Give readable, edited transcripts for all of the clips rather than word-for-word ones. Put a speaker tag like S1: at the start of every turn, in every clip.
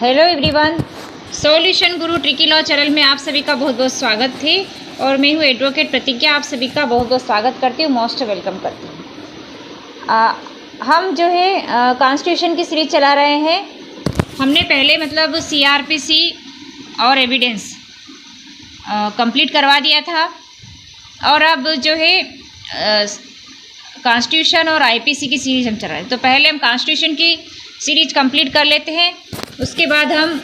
S1: Hello everyone, solution गुरु tricky law channel में आप सभी का बहुत बहुत स्वागत है। और मैं हूँ एडवोकेट प्रतिज्ञा, आप सभी का बहुत बहुत स्वागत करती हूँ, मोस्ट वेलकम करती हूँ। हम जो है कॉन्स्टिट्यूशन की सीरीज चला रहे हैं। हमने पहले मतलब सीआरपीसी और एविडेंस कंप्लीट करवा दिया था और अब जो है कॉन्स्टिट्यूशन और आईपीसी की सीरीज हम चला रहे हैं। तो पहले हम कॉन्स्टिट्यूशन की सीरीज कंप्लीट कर लेते हैं, उसके बाद हम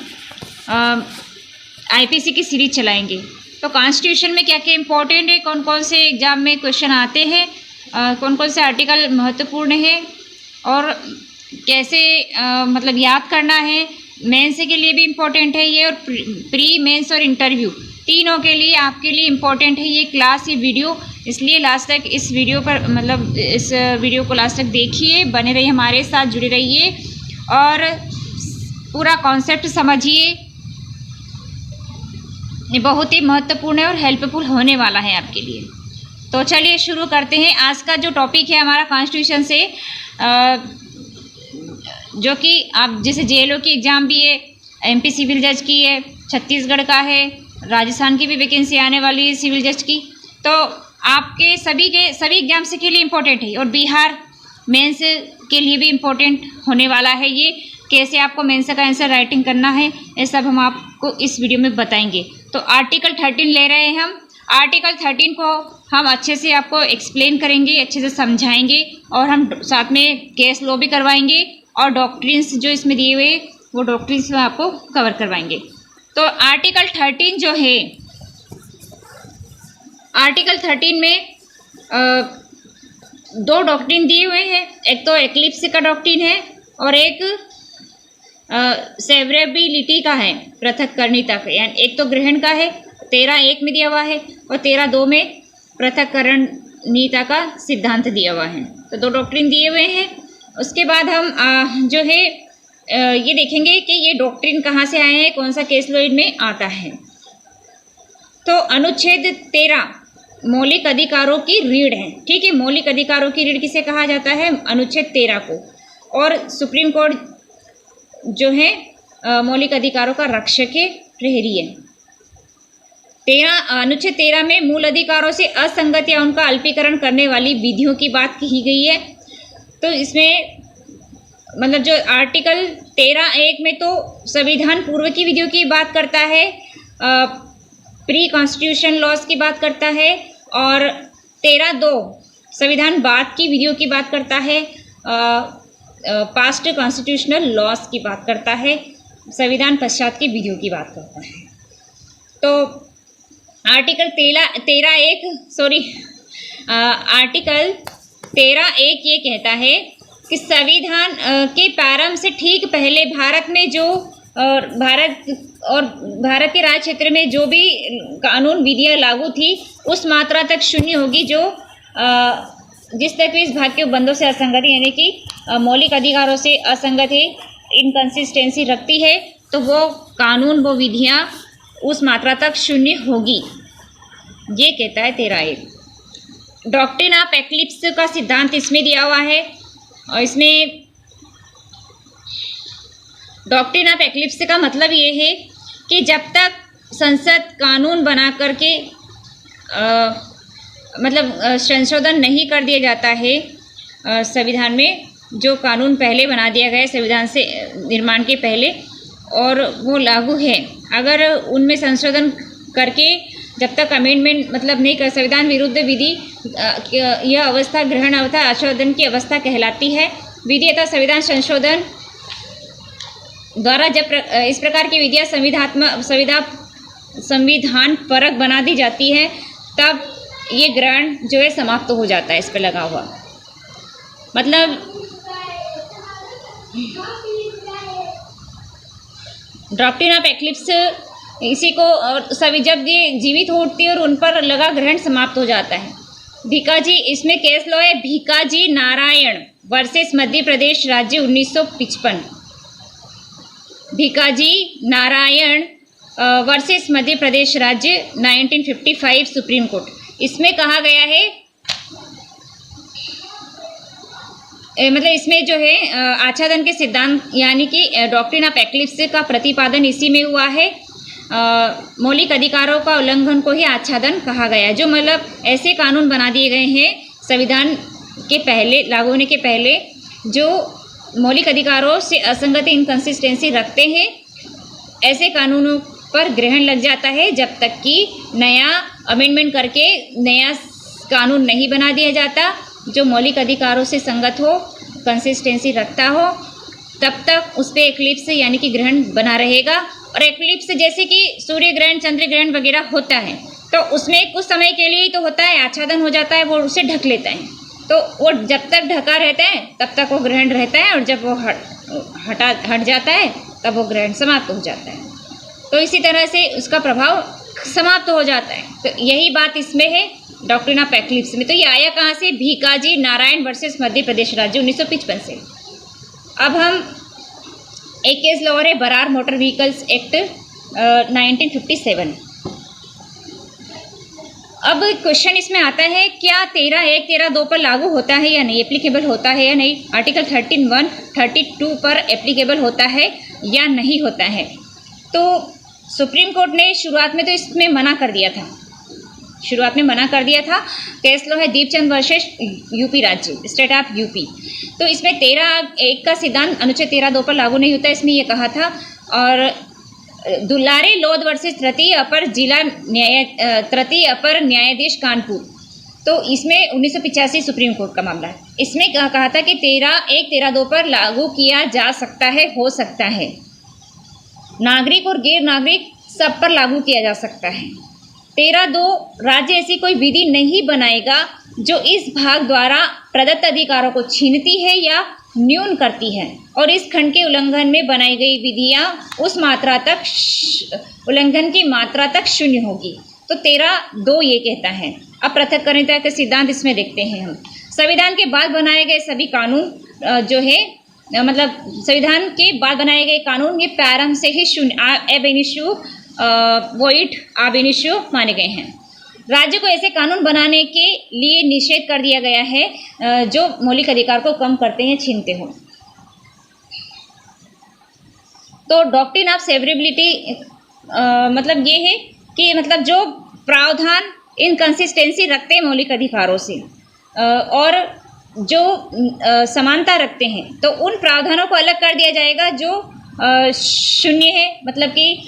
S1: आईपीसी की सीरीज चलाएंगे। तो कॉन्स्टिट्यूशन में क्या क्या इम्पोर्टेंट है, कौन कौन से एग्जाम में क्वेश्चन आते हैं, कौन कौन से आर्टिकल महत्वपूर्ण है और कैसे मतलब याद करना है। मेंस के लिए भी इम्पोर्टेंट है ये, और प्री मेंस और इंटरव्यू तीनों के लिए आपके लिए इम्पोर्टेंट है ये क्लास, ये वीडियो। इसलिए लास्ट तक इस वीडियो पर मतलब इस वीडियो को लास्ट तक देखिए, बने रहिए, हमारे साथ जुड़े रहिए और पूरा कॉन्सेप्ट समझिए। ये बहुत ही महत्वपूर्ण है और हेल्पफुल होने वाला है आपके लिए। तो चलिए शुरू करते हैं। आज का जो टॉपिक है हमारा कॉन्स्टिट्यूशन से, जो कि आप जैसे जेएलओ की एग्ज़ाम भी है, एमपी सिविल जज की है, छत्तीसगढ़ का है, राजस्थान की भी वैकेंसी आने वाली है सिविल जज की। तो आपके सभी एग्जाम्स के लिए इम्पोर्टेंट है और बिहार मेंस के लिए भी इम्पोर्टेंट होने वाला है ये। कैसे आपको मेंस का आंसर राइटिंग करना है ये सब हम आपको इस वीडियो में बताएंगे। तो आर्टिकल 13 ले रहे हैं हम। आर्टिकल 13 को हम अच्छे से आपको एक्सप्लेन करेंगे, अच्छे से समझाएंगे और हम साथ में केस लॉ भी करवाएंगे और डॉक्ट्रिन्स जो इसमें दिए हुए वो डॉक्ट्रिन्स में आपको कवर करवाएंगे। तो आर्टिकल 13 जो है, आर्टिकल 13 में दो डॉक्ट्रिन दिए हुए हैं। एक तो एक्लिप्स का डॉक्ट्रिन है और एक सेवरेबिलिटी का है, पृथक्करणीयता का। यानी एक तो ग्रहण का है, 13(1) में दिया हुआ है, और 13(2) में पृथक्करणीयता का सिद्धांत दिया हुआ है। तो दो डॉक्ट्रिन दिए हुए हैं। उसके बाद हम जो है ये देखेंगे कि ये डॉक्ट्रिन कहाँ से आए हैं, कौन सा केस लॉ इनमें आता है। तो अनुच्छेद 13 मौलिक अधिकारों की रीढ़ है। ठीक है, मौलिक अधिकारों की रीढ़ किसे कहा जाता है? अनुच्छेद 13 को। और सुप्रीम कोर्ट जो है मौलिक अधिकारों का रक्षक है, प्रहरी है। अनुच्छेद 13 में मूल अधिकारों से असंगत या उनका अल्पीकरण करने वाली विधियों की बात कही गई है। तो इसमें मतलब जो आर्टिकल 13(1) में तो संविधान पूर्व की विधियों की बात करता है, प्री कॉन्स्टिट्यूशन लॉज की बात करता है, और 13(2) संविधान बाद की विधियों की बात करता है, पास्ट कॉन्स्टिट्यूशनल लॉज की बात करता है, संविधान पश्चात की विधियों की बात करता है। तो आर्टिकल 13(1) ये कहता है कि संविधान के प्रारंभ से ठीक पहले भारत में जो भारत के राज्य क्षेत्र में जो भी कानून विधियाँ लागू थी उस मात्रा तक शून्य होगी जो जिस तक भी इस भाग के बंदों से असंगत है, यानी कि मौलिक अधिकारों से असंगत है, इनकंसिस्टेंसी रखती है, तो वो कानून वो विधियाँ उस मात्रा तक शून्य होगी, ये कहता है 13(1). डॉक्ट्रिन ऑफ एक्लिप्स का सिद्धांत इसमें दिया हुआ है और इसमें डॉक्ट्रिन ऑफ एक्लिप्स का मतलब ये है कि जब तक संसद कानून बना करके मतलब संशोधन नहीं कर दिया जाता है संविधान में, जो कानून पहले बना दिया गया है संविधान से निर्माण के पहले और वो लागू है, अगर उनमें संशोधन करके जब तक अमेंडमेंट मतलब नहीं कर, संविधान विरुद्ध विधि यह अवस्था ग्रहण अवस्था आशोधन की अवस्था कहलाती है। विधि तथा संविधान संशोधन द्वारा जब इस प्रकार की विधियाँ संविधान परक बना दी जाती है तब ये ग्रहण जो है समाप्त हो जाता है, इस पर लगा हुआ। मतलब डॉक्ट्रिन ऑफ एक्लिप्स इसी को सभी जब ये जीवित होती है और उन पर लगा ग्रहण समाप्त हो जाता है। भिकाजी, इसमें केस लॉ है भिकाजी नारायण वर्सेस मध्य प्रदेश राज्य 1955। भिकाजी नारायण वर्सेस मध्य प्रदेश राज्य 1955 सुप्रीम कोर्ट। इसमें कहा गया है मतलब इसमें जो है आच्छादन के सिद्धांत यानी कि डॉक्ट्रिन ऑफ एक्लिप्स का प्रतिपादन इसी में हुआ है। मौलिक अधिकारों का उल्लंघन को ही आच्छादन कहा गया है। जो मतलब ऐसे कानून बना दिए गए हैं संविधान के पहले लागू होने के पहले, जो मौलिक अधिकारों से असंगति इनकंसिस्टेंसी रखते हैं, ऐसे कानूनों पर ग्रहण लग जाता है जब तक कि नया अमेंडमेंट करके नया कानून नहीं बना दिया जाता जो मौलिक अधिकारों से संगत हो, कंसिस्टेंसी रखता हो, तब तक उस पर एक्लिप्स यानी कि ग्रहण बना रहेगा। और एक्लिप्स जैसे कि सूर्य ग्रहण, चंद्र ग्रहण वगैरह होता है तो उसमें कुछ समय के लिए ही तो होता है, आच्छादन हो जाता है, वो उसे ढक लेता है। तो वो जब तक ढका रहता है तब तक वो ग्रहण रहता है, और जब वो हट जाता है तब वो ग्रहण समाप्त हो जाता है। तो इसी तरह से उसका प्रभाव समाप्त हो जाता है। तो यही बात इसमें है डॉक्ट्रिन ऑफ एक्लिप्स में। तो ये आया कहाँ से? भीकाजी नारायण वर्सेस मध्य प्रदेश राज्य 1955 से। अब हम एक केस लो रहे बरार मोटर व्हीकल्स एक्ट 1957। अब क्वेश्चन इसमें आता है क्या 13(1), 13(2) पर लागू होता है या नहीं, एप्लीकेबल होता है या नहीं। आर्टिकल 13(1), 32 पर एप्लीकेबल होता है या नहीं होता है। तो सुप्रीम कोर्ट ने शुरुआत में तो इसमें मना कर दिया था, केस लो है दीपचंद वर्सेस यूपी राज्य, स्टेट ऑफ यूपी। तो इसमें 13(1) का सिद्धांत अनुच्छेद 13(2) पर लागू नहीं होता, इसमें ये कहा था। और दुलारे लोध वर्सेस तृतीय अपर न्यायाधीश कानपुर, तो इसमें 1985 सुप्रीम कोर्ट का मामला है। इसमें कहा था कि 13(1), 13(2) पर लागू किया जा सकता है, हो सकता है, नागरिक और गैर नागरिक सब पर लागू किया जा सकता है। 13(2) राज्य ऐसी कोई विधि नहीं बनाएगा जो इस भाग द्वारा प्रदत्त अधिकारों को छीनती है या न्यून करती है, और इस खंड के उल्लंघन में बनाई गई विधियां उस मात्रा तक उल्लंघन की मात्रा तक शून्य होगी। तो 13(2) ये कहता है। अब पृथक्करणिता के सिद्धांत इसमें देखते हैं हम। संविधान के बाद बनाए गए सभी कानून जो है मतलब संविधान के बाद बनाए गए कानून ये प्रारंभ से ही शून्य एब इनिशियो वोइड आब इनिशियो माने गए हैं। राज्य को ऐसे कानून बनाने के लिए निषेध कर दिया गया है जो मौलिक अधिकार को कम करते हैं, छीनते हो। तो डॉक्ट्रिन ऑफ सेवरेबिलिटी मतलब ये है कि मतलब जो प्रावधान इनकंसिस्टेंसी रखते हैं मौलिक अधिकारों से और जो समानता रखते हैं, तो उन प्रावधानों को अलग कर दिया जाएगा जो शून्य है, मतलब कि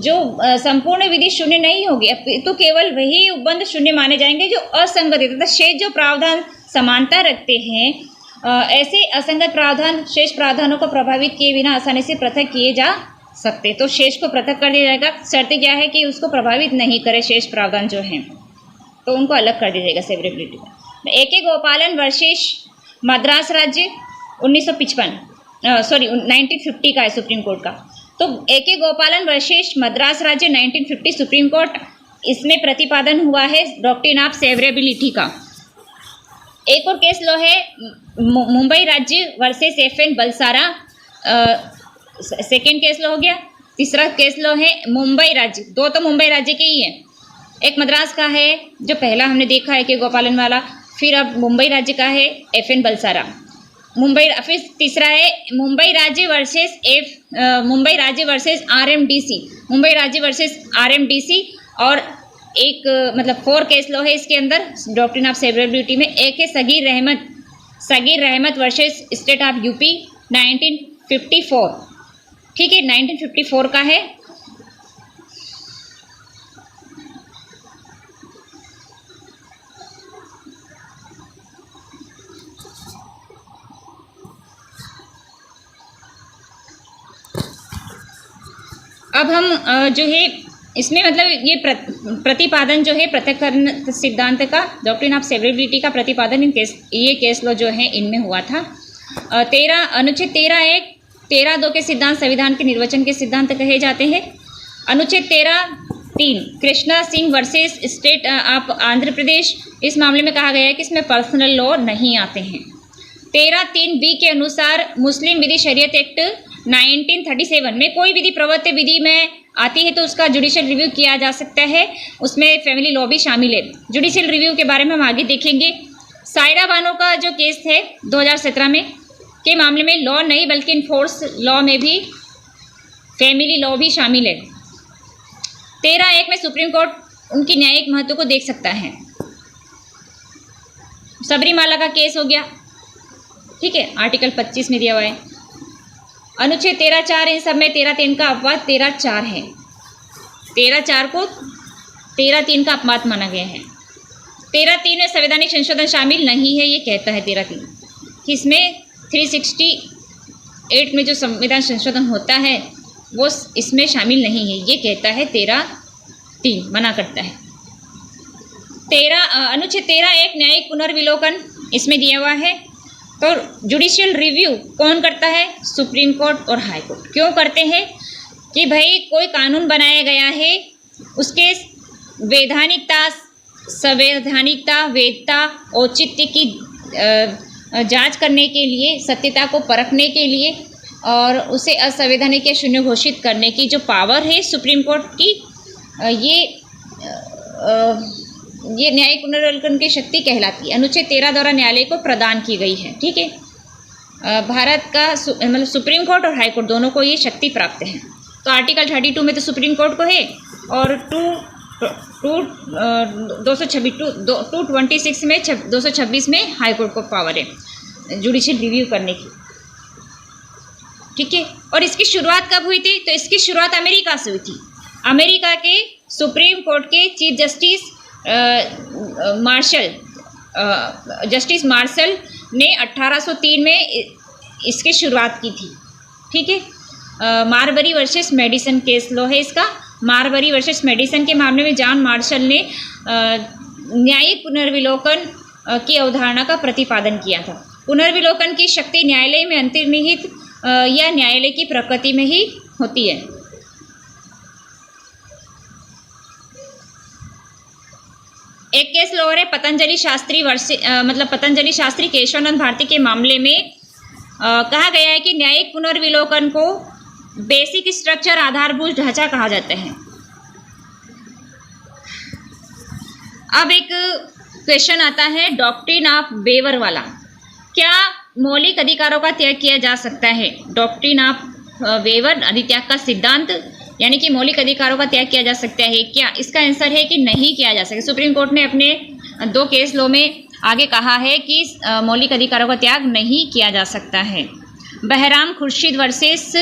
S1: जो संपूर्ण विधि शून्य नहीं होगी, तो केवल वही उपबंध शून्य माने जाएंगे जो असंगत है। तथा शेष जो प्रावधान समानता रखते हैं, ऐसे असंगत प्रावधान शेष प्रावधानों को प्रभावित किए बिना आसानी से पृथक किए जा सकते। तो शेष को पृथक कर दिया जाएगा। शर्त क्या है कि उसको प्रभावित नहीं करे शेष प्रावधान जो हैं, तो उनको अलग कर दिया जाएगा सेवरेबिलिटी का। A.K. गोपालन वर्सेस मद्रास राज्य 1950 का है सुप्रीम कोर्ट का। तो A.K. गोपालन वर्सेस मद्रास राज्य 1950 सुप्रीम कोर्ट, इसमें प्रतिपादन हुआ है डॉक्ट्रिन ऑफ सेवरेबिलिटी का। एक और केस लो है मुंबई राज्य versus FN Balsara, second case लो हो गया। तीसरा केस लो है मुंबई राज्य, दो तो मुंबई राज्य के ही है, एक मद्रास का है जो पहला हमने देखा है A.K. गोपालन वाला, फिर अब मुंबई राज्य का है FN बलसारा। फिर तीसरा है मुंबई राज्य वर्सेस RMDC, मुंबई राज्य वर्सेस RMDC। और एक मतलब 4 केस लो है इसके अंदर डॉक्ट्रिन ऑफ सेवरेबिलिटी में। एक है सगीर रहमत वर्सेस स्टेट ऑफ यूपी 1954, ठीक है, 1954 का है। अब हम जो है इसमें मतलब ये प्रतिपादन जो है पृथक्करण सिद्धांत का, डॉक्ट्रिन ऑफ सेवरेबिलिटी का प्रतिपादन ये केस लो जो है इनमें हुआ था। अनुच्छेद 13(1), 13(2) के सिद्धांत संविधान के निर्वचन के सिद्धांत कहे जाते हैं। अनुच्छेद 13(3) Krishna Singh versus state of Andhra Pradesh, इस मामले में कहा गया है कि इसमें पर्सनल लॉ नहीं आते हैं। 13(3)B के अनुसार मुस्लिम विधि शरीयत एक्ट 1937 में कोई विधि प्रवर्त्य विधि में आती है तो उसका जुडिशियल रिव्यू किया जा सकता है, उसमें फैमिली लॉ भी शामिल है। जुडिशियल रिव्यू के बारे में हम आगे देखेंगे। सायरा बानो का जो केस थे 2017 में के मामले में लॉ नहीं बल्कि इन्फोर्स लॉ में भी फैमिली लॉ भी शामिल है। 13(1) में सुप्रीम कोर्ट उनकी न्यायिक महत्व को देख सकता है। सबरीमाला का केस हो गया, ठीक है, आर्टिकल 25 में दिया हुआ है। अनुच्छेद 13(4) इन सब में 13(3) का अपवाद 13(4) है। 13(4) को 13(3) का अपवाद माना गया है। 13(3) में संवैधानिक संशोधन शामिल नहीं है, ये कहता है 13(3). इसमें 368 में जो संविधान संशोधन होता है वो इसमें शामिल नहीं है, ये कहता है 13(3) मना करता है। अनुच्छेद 13(1) न्यायिक पुनर्विलोकन इसमें दिया हुआ है। तो जुडिशियल रिव्यू कौन करता है? सुप्रीम कोर्ट और हाई कोर्ट। क्यों करते हैं? कि भाई कोई कानून बनाया गया है, उसके वैधानिकता, संवैधानिकता, वैधता, औचित्य की जांच करने के लिए, सत्यता को परखने के लिए और उसे असंवैधानिक या शून्य घोषित करने की जो पावर है सुप्रीम कोर्ट की, ये न्यायिक पुनर्विलोकन की शक्ति कहलाती है। अनुच्छेद 13 द्वारा न्यायालय को प्रदान की गई है, ठीक है। भारत का मतलब सुप्रीम कोर्ट और हाई कोर्ट दोनों को ये शक्ति प्राप्त है। तो आर्टिकल 32 में तो सुप्रीम कोर्ट को है और 226 में 226 में हाई कोर्ट को पावर है जुडिशियल रिव्यू करने की, ठीक है। और इसकी शुरुआत कब हुई थी? तो इसकी शुरुआत अमेरिका से हुई थी। अमेरिका के सुप्रीम कोर्ट के चीफ जस्टिस जस्टिस मार्शल ने 1803 में इसकी शुरुआत की थी, ठीक है। मारबरी वर्सेस मेडिसन केस लो है इसका। मारबरी वर्सेस मेडिसन के मामले में जॉन मार्शल ने न्यायिक पुनर्विलोकन की अवधारणा का प्रतिपादन किया था। पुनर्विलोकन की शक्ति न्यायालय में अंतर्निहित या न्यायालय की प्रकृति में ही होती है। एक केस लोअर है पतंजलि शास्त्री पतंजलि शास्त्री केशवानंद भारती के मामले में कहा गया है कि न्यायिक पुनर्विलोकन को बेसिक स्ट्रक्चर, आधारभूत ढांचा कहा जाता है। अब एक क्वेश्चन आता है डॉक्ट्रिन ऑफ वेवर वाला। क्या मौलिक अधिकारों का त्याग किया जा सकता है? डॉक्ट्रिन ऑफ वेवर, अधित्याग का सिद्धांत, यानी कि मौलिक अधिकारों का त्याग किया जा सकता है क्या? इसका आंसर है कि नहीं किया जा सकता। सुप्रीम कोर्ट ने अपने 2 केस लो में आगे कहा है कि मौलिक अधिकारों का त्याग नहीं किया जा सकता है। बहराम खुर्शीद वर्सेस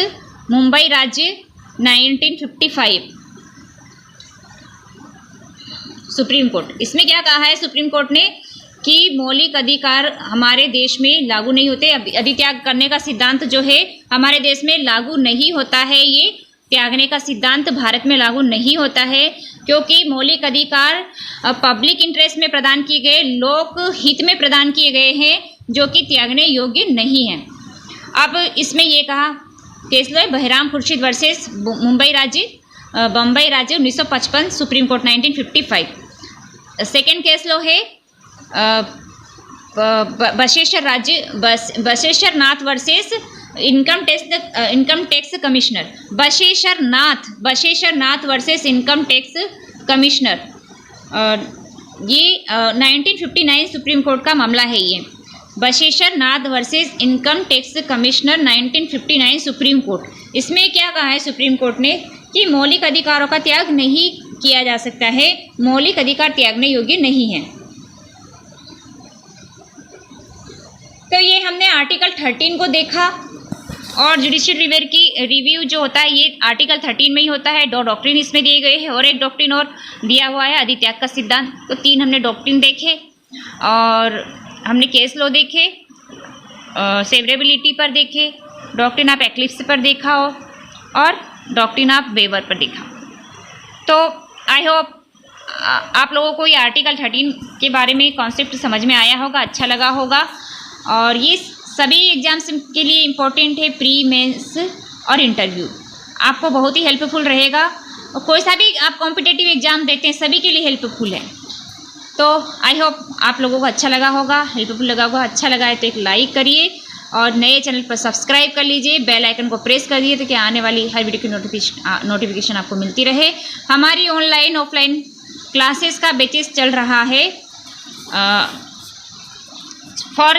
S1: मुंबई राज्य 1955 सुप्रीम कोर्ट, इसमें क्या कहा है सुप्रीम कोर्ट ने कि मौलिक अधिकार हमारे देश में लागू नहीं होते। अधित्याग करने का सिद्धांत जो है हमारे देश में लागू नहीं होता है। ये त्यागने का सिद्धांत भारत में लागू नहीं होता है क्योंकि मौलिक अधिकार पब्लिक इंटरेस्ट में प्रदान किए गए, लोक हित में प्रदान किए गए हैं, जो कि त्यागने योग्य नहीं है। अब इसमें ये कहा केस लो है बहराम खुर्शीद वर्सेस बम्बई राज्य 1955 सुप्रीम कोर्ट 1955। सेकेंड केस लो है Basheshwar Nath versus income tax commissioner. Basheshwar Nath versus income tax commissioner, ये 1959 सुप्रीम कोर्ट का मामला है। ये Basheshwar Nath versus income tax commissioner 1959 supreme court. इसमें क्या कहा है सुप्रीम कोर्ट ने कि मौलिक अधिकारों का त्याग नहीं किया जा सकता है, मौलिक अधिकार त्यागने योग्य नहीं है। तो ये हमने आर्टिकल 13 को देखा और जुडिशियल रिव्यू जो होता है ये आर्टिकल 13 में ही होता है। 2 डॉक्ट्रिन इसमें दिए गए हैं और एक डॉक्ट्रिन और दिया हुआ है अधित्याग का सिद्धांत। तो 3 हमने डॉक्ट्रिन देखे और हमने केस लॉ देखे, सेवरेबिलिटी पर देखे, डॉक्ट्रिन ऑफ एक्लिप्स पर देखा हो और डॉक्ट्रिन ऑफ वेवर पर देखा। तो आई होप आप लोगों को ये आर्टिकल 13 के बारे में कॉन्सेप्ट समझ में आया होगा, अच्छा लगा होगा। और ये सभी एग्जाम्स के लिए इम्पोर्टेंट है, प्री मेंस और इंटरव्यू, आपको बहुत ही हेल्पफुल रहेगा। और कोई सा भी आप कॉम्पिटिटिव एग्जाम देते हैं सभी के लिए हेल्पफुल है। तो आई होप आप लोगों को अच्छा लगा होगा, हेल्पफुल लगा होगा। अच्छा लगा है तो एक लाइक करिए और नए चैनल पर सब्सक्राइब कर लीजिए, बेल आइकन को प्रेस कर दिए ताकि आने वाली हर वीडियो की नोटिफिकेशन आपको मिलती रहे। हमारी ऑनलाइन ऑफलाइन क्लासेस का बैचेस चल रहा है। फॉर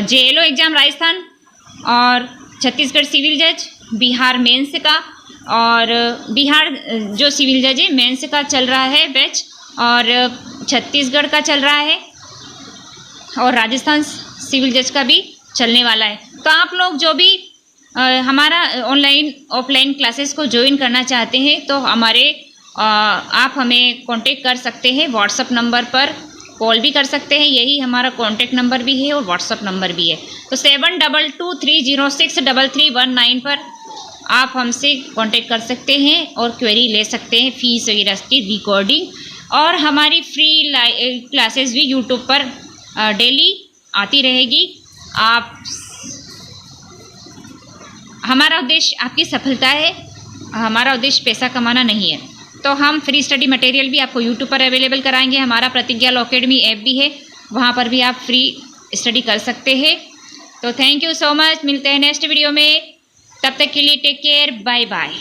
S1: JLO एग्ज़ाम राजस्थान और छत्तीसगढ़ सिविल जज, बिहार मेंस का, और बिहार जो सिविल जज है मेंस का चल रहा है बैच, और छत्तीसगढ़ का चल रहा है, और राजस्थान सिविल जज का भी चलने वाला है। तो आप लोग जो भी हमारा ऑनलाइन ऑफलाइन क्लासेस को ज्वाइन करना चाहते हैं तो आप हमें कांटेक्ट कर सकते हैं। व्हाट्सअप नंबर पर कॉल भी कर सकते हैं, यही हमारा कांटेक्ट नंबर भी है और व्हाट्सअप नंबर भी है। तो 7223063319 पर आप हमसे कांटेक्ट कर सकते हैं और क्वेरी ले सकते हैं, फीस वगैरह की रिकॉर्डिंग, और हमारी फ्री क्लासेस भी यूट्यूब पर डेली आती रहेगी। हमारा उद्देश्य आपकी सफलता है, हमारा उद्देश्य पैसा कमाना नहीं है। तो हम फ्री स्टडी मटेरियल भी आपको यूट्यूब पर अवेलेबल कराएंगे। हमारा प्रतिज्ञा लॉ अकेडमी ऐप भी है, वहाँ पर भी आप फ्री स्टडी कर सकते हैं। तो थैंक यू सो मच, मिलते हैं नेक्स्ट वीडियो में, तब तक के लिए टेक केयर, बाय बाय।